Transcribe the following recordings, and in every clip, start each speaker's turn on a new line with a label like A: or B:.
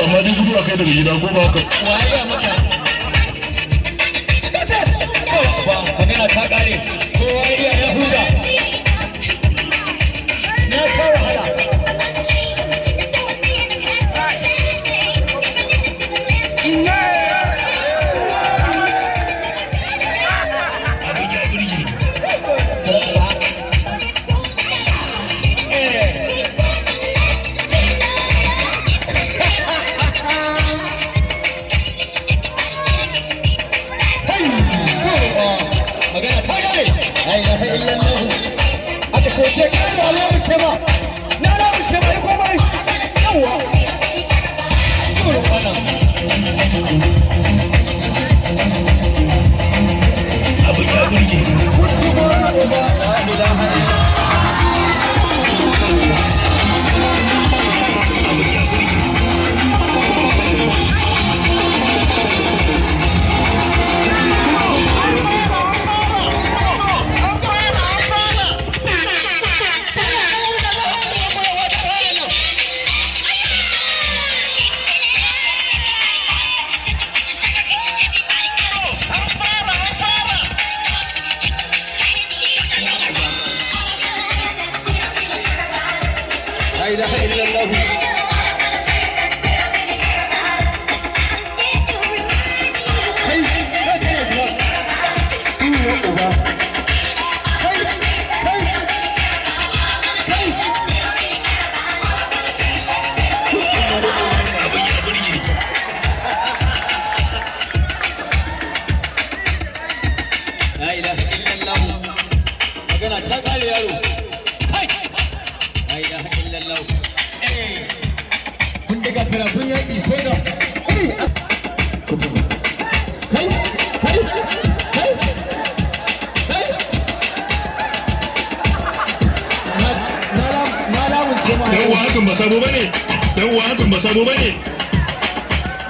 A: amma dai gudu a kai daga gida ko ba ka
B: waye maka ba magana ta kare kowa ya huta na sha wahala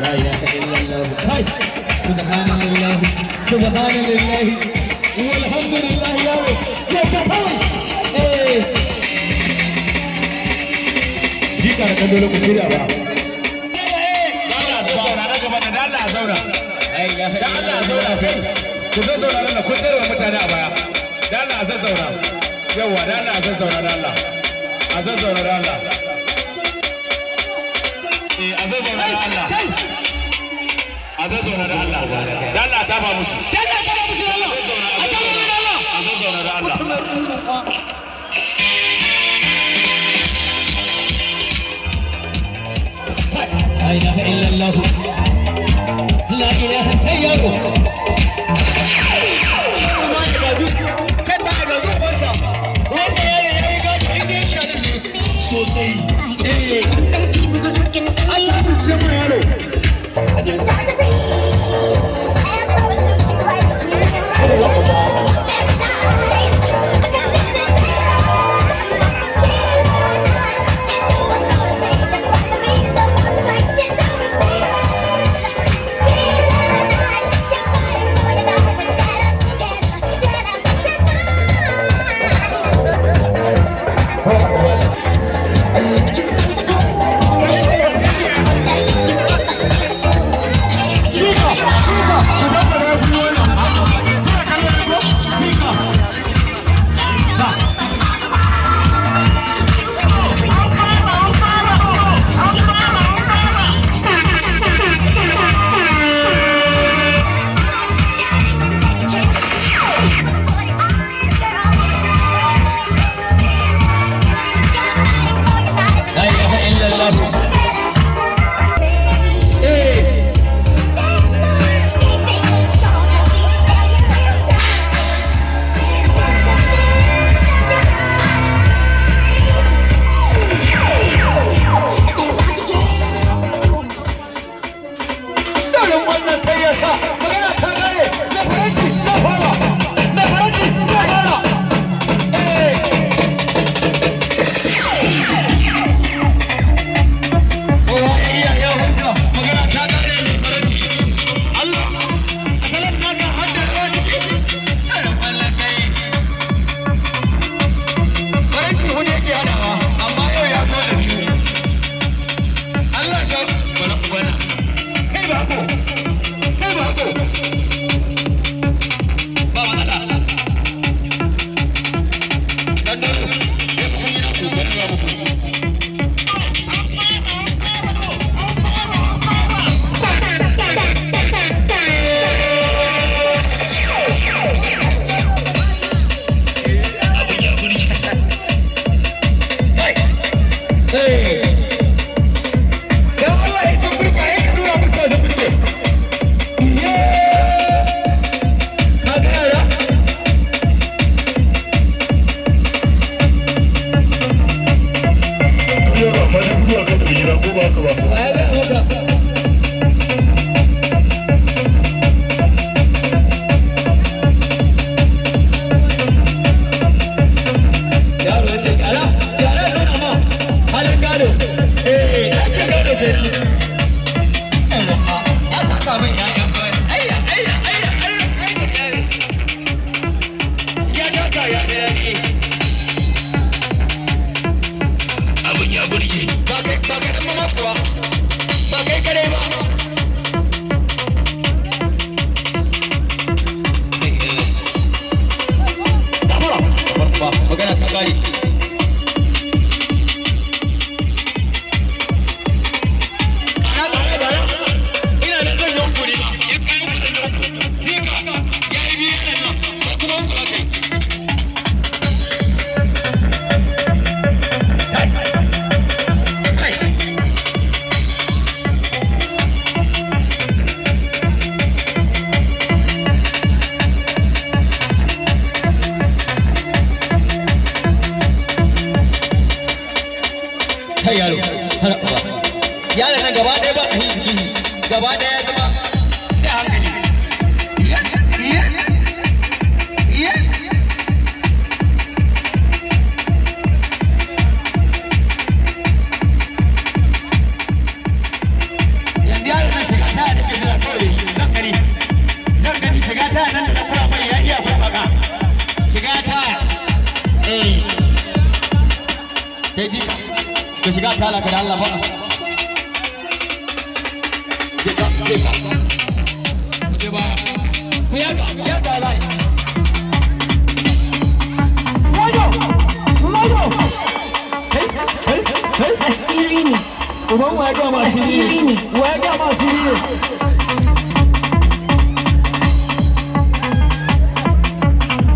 B: لا إله إلا الله سبحان الله سبحان الله والحمد لله يا رب يا كفاية دي كانت تقول لكم كده بقى ku zazzauna nan kun tsere wa mutane a baya da Allah a zazzauna yawa da Allah a zazzauna da Allah a zazzauna da Allah a zazzauna da Allah a zazzauna da Allah da Allah ta ba musu da Allah ta ba musu da Allah a zazzauna da Allah لا إله إلا الله لا إله إلا الله
C: I just start to breathe. And so it looks like it's you.
B: kare ina da zan yankuri ba in kai wani da jika ya yi biyu da nan ba kuma wani ba kai kai yaro har ba yaron nan gaba ɗaya ba a yi jiki gaba ɗaya ya zama sai hankali yanzu yaron nan shiga ta da ke jira kawai zan gani shiga ta nan da kura mai ya iya kwaikwaka shiga ta kai ji ka shiga tala ka da Allah ba ku ya ga lai
C: Asiri ne.
B: uban wa ya ga ma asiri ne wa ya ga ma asiri ne